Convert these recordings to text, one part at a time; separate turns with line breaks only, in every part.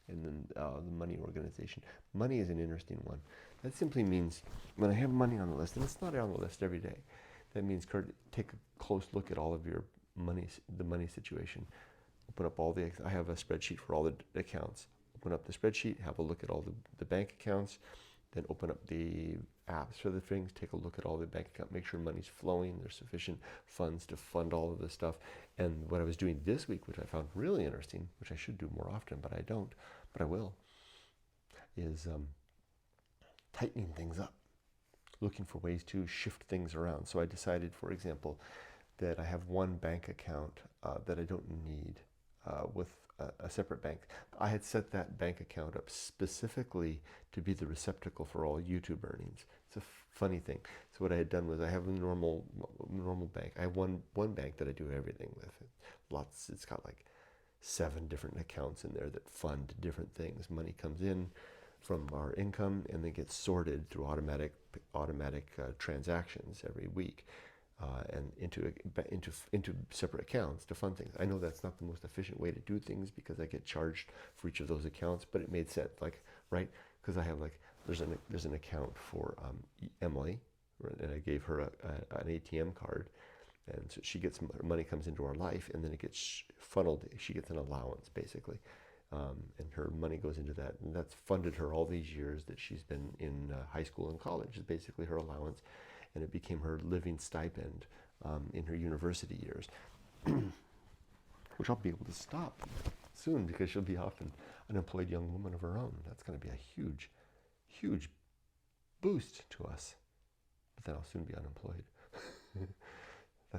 and then the money organization. Money is an interesting one. That simply means when I have money on the list, and it's not on the list every day, that means, Kurt, take a close look at all of your money, the money situation. Open up all the, I have a spreadsheet for all the accounts. Open up the spreadsheet, have a look at all the bank accounts, then open up the apps for the things, take a look at all the bank account, make sure money's flowing, there's sufficient funds to fund all of this stuff. And what I was doing this week, which I found really interesting, which I should do more often, but I don't, but I will, is tightening things up, looking for ways to shift things around. So I decided, for example, that I have one bank account that I don't need with a separate bank. I had set that bank account up specifically to be the receptacle for all YouTube earnings. It's a funny thing. So what I had done was I have a normal bank. I have one bank that I do everything with. Lots. It's got like 7 different accounts in there that fund different things. Money comes in from our income and then gets sorted through automatic transactions every week. And into separate accounts to fund things. I know that's not the most efficient way to do things because I get charged for each of those accounts, but it made sense, like, right? Because I have like there's an account for Emily, and I gave her an ATM card, and so she gets money comes into our life, and then it gets funneled. She gets an allowance basically, and her money goes into that, and that's funded her all these years that she's been in high school and college. Is basically her allowance. And it became her living stipend in her university years, which I'll be able to stop soon because she'll be off an unemployed young woman of her own. That's going to be a huge, huge boost to us. But then I'll soon be unemployed.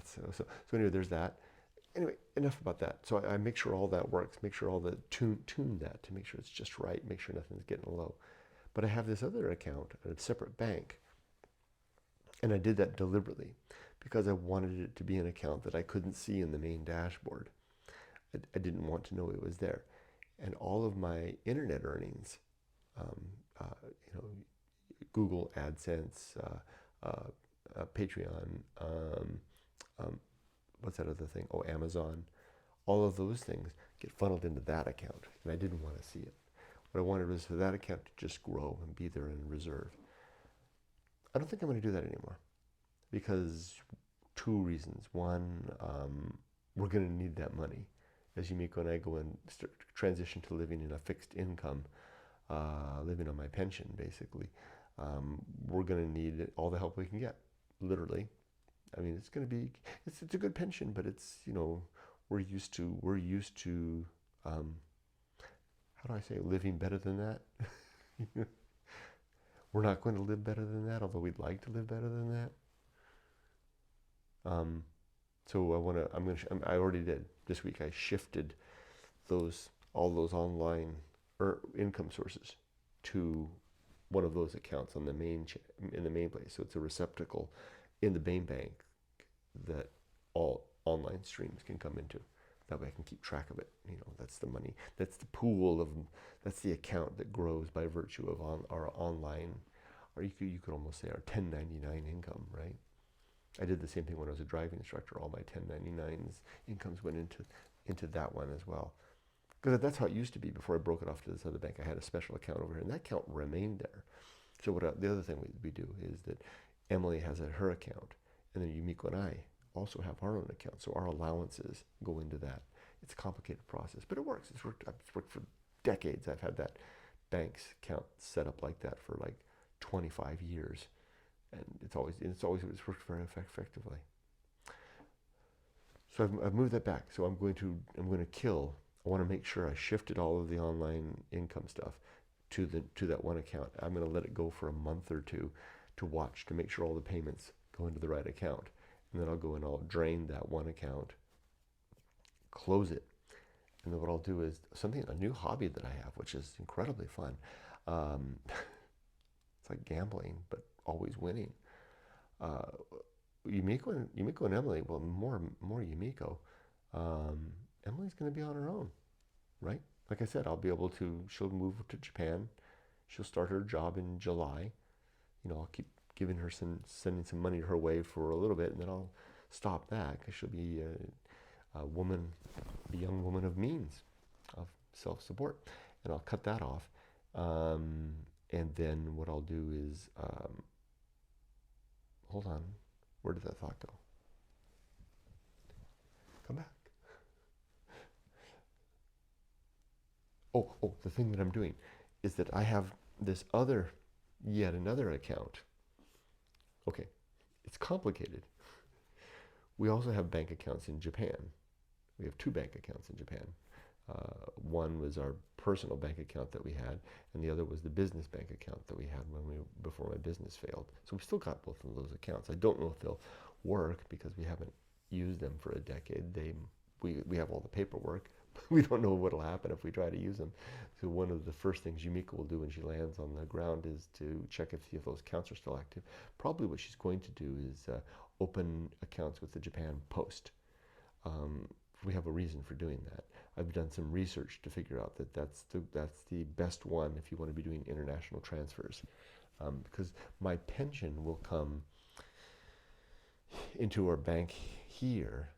So anyway, there's that. Anyway, enough about that. So I make sure all that works, make sure all the tune that to make sure it's just right, make sure nothing's getting low. But I have this other account at a separate bank. And I did that deliberately because I wanted it to be an account that I couldn't see in the main dashboard. I didn't want to know it was there. And all of my internet earnings, Google AdSense, Patreon, what's that other thing? Oh, Amazon. All of those things get funneled into that account. And I didn't want to see it. What I wanted was for that account to just grow and be there in reserve. I don't think I'm going to do that anymore because 2 reasons. One, we're going to need that money. As Yumiko and I go and transition to living in a fixed income, living on my pension basically, we're going to need all the help we can get, literally. I mean, it's going to be, it's a good pension, but it's, we're used to, how do I say, living better than that? We're not going to live better than that, although we'd like to live better than that. So I already did this week. I shifted all those online income sources to one of those accounts on the in the main place. So it's a receptacle in the main bank that all online streams can come into. That way I can keep track of it. That's the money. That's the pool that's the account that grows by virtue of our online, or you could almost say our 1099 income, right? I did the same thing when I was a driving instructor. All my 1099s incomes went into that one as well. Because that's how it used to be before I broke it off to this other bank. I had a special account over here, and that account remained there. So the other thing we do is that Emily has her account, and then Yumiko and I also have our own account. So our allowances go into that. It's a complicated process, but it works. It's worked for decades. I've had that bank's account set up like that for like 25 years, and it's worked very effectively. So I've moved that back. So I'm going to kill. I want to make sure I shifted all of the online income stuff to that one account. I'm going to let it go for a month or two to watch to make sure all the payments go into the right account, and then I'll go and I'll drain that one account, close it, and then what I'll do is a new hobby that I have, which is incredibly fun. It's like gambling, but always winning. Yumiko and Emily, well, more Yumiko. Emily's going to be on her own, right? Like I said, she'll move to Japan. She'll start her job in July. I'll keep giving her sending some money her way for a little bit, and then I'll stop that because she'll be a young woman of means, of self-support. and I'll cut that off. And then what I'll do is, hold on, where did that thought go? Come back. Oh, the thing that I'm doing is that I have this other, yet another account. Okay, it's complicated. We also have bank accounts in Japan. We have two bank accounts in Japan. One was our personal bank account that we had, and the other was the business bank account that we had before my business failed. So we still got both of those accounts. I don't know if they'll work because we haven't used them for a decade. We have all the paperwork, but we don't know what'll happen if we try to use them. So one of the first things Yumiko will do when she lands on the ground is to check if those accounts are still active. Probably what she's going to do is open accounts with the Japan Post. We have a reason for doing that. I've done some research to figure out that that's the best one if you want to be doing international transfers, because my pension will come into our bank here,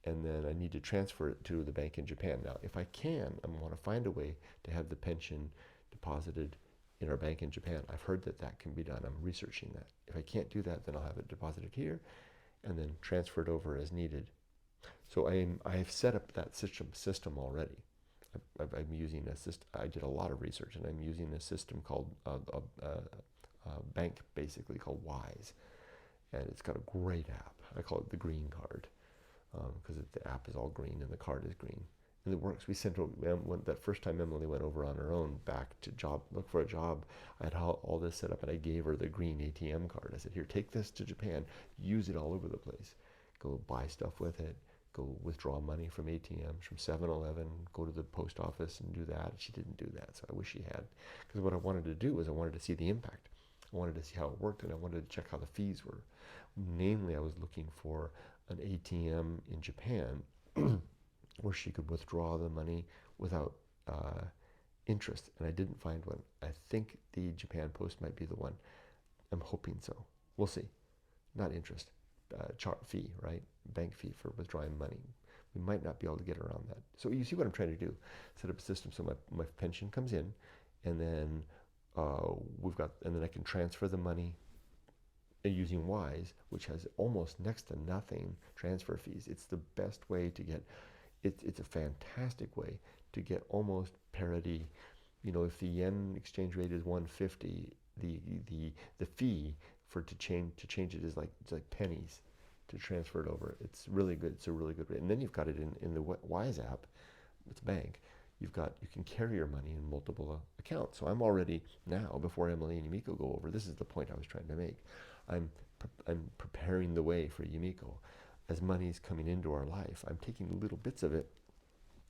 and then I need to transfer it to the bank in Japan. Now, if I can, I want to find a way to have the pension deposited in our bank in Japan. I've heard that that can be done. I'm researching that. If I can't do that, then I'll have it deposited here and then transferred over as needed. So I've set up that system already. I'm using a system. I did a lot of research, and I'm using a system called a bank, basically called Wise, and it's got a great app. I call it the green card because the app is all green and the card is green, and it works. We sent that first time Emily went over on her own back to look for a job. I had all this set up, and I gave her the green ATM card. I said, "Here, take this to Japan. Use it all over the place. Go buy stuff with it. Go withdraw money from ATMs, from 7-Eleven, go to the post office and do that." She didn't do that, so I wish she had. Because what I wanted to do was I wanted to see the impact. I wanted to see how it worked, and I wanted to check how the fees were. Namely, I was looking for an ATM in Japan where she could withdraw the money without interest, and I didn't find one. I think the Japan Post might be the one. I'm hoping so. We'll see. Not interest. Fee, right? Bank fee for withdrawing money. We might not be able to get around that. So you see what I'm trying to do? Set up a system so my pension comes in, and then and then I can transfer the money using Wise, which has almost next to nothing transfer fees. It's the best way to get. It's a fantastic way to get almost parity. You know, if the yen exchange rate is 150, the fee to change it is it's like pennies to transfer it over. It's really good. It's a really good rate. And then you've got it in the Wise app. It's a bank. You can carry your money in multiple accounts. So I'm already now, before Emily and Yumiko go over, this is the point I was trying to make. I'm preparing the way for Yumiko. As money's coming into our life, I'm taking little bits of it,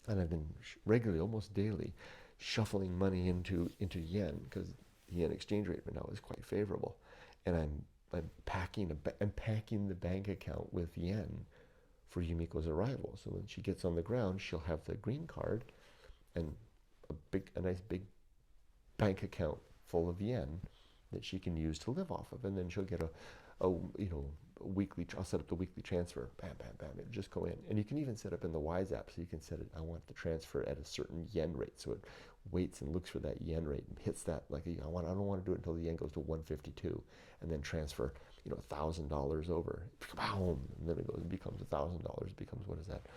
and I've been regularly, almost daily, shuffling money into yen, because the yen exchange rate right now is quite favorable. And I'm packing the bank account with yen for Yumiko's arrival. So when she gets on the ground, she'll have the green card and a nice big bank account full of yen that she can use to live off of. And then she'll get a weekly. I'll set up the weekly transfer. Bam, bam, bam. It'll just go in. And you can even set up in the Wise app, so you can set it. I want the transfer at a certain yen rate, so it waits and looks for that yen rate and hits that. I don't want to do it until the yen goes to 152, and then transfer $1,000 over. Boom, and then it becomes $1,000. It becomes, what is that?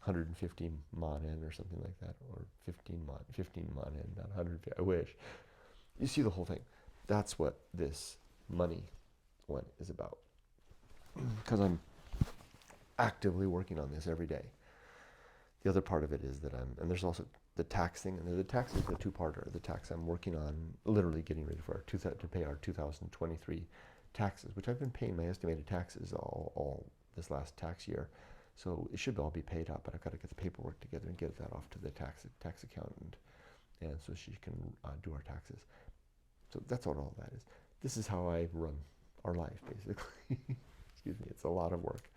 150 mon-en or something like that, or 15 mon-en, not 150. I wish. You see the whole thing. That's what this money one is about. Because I'm actively working on this every day. The other part of it is that and there's also the tax thing, and the tax is a two-parter. The tax I'm working on, literally getting ready for to pay our 2023 taxes, which I've been paying my estimated taxes all this last tax year. So it should all be paid up, but I've got to get the paperwork together and get that off to the tax accountant, and so she can do our taxes. So that's what all that is. This is how I run our life, basically. Excuse me, it's a lot of work.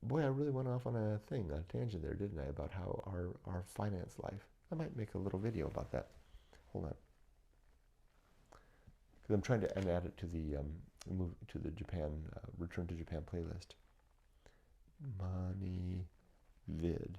Boy, I really went off on a tangent there, didn't I, about how our finance life. I might make a little video about that. Hold on. Because I'm trying to add it to the Japan, Return to Japan playlist. money vid.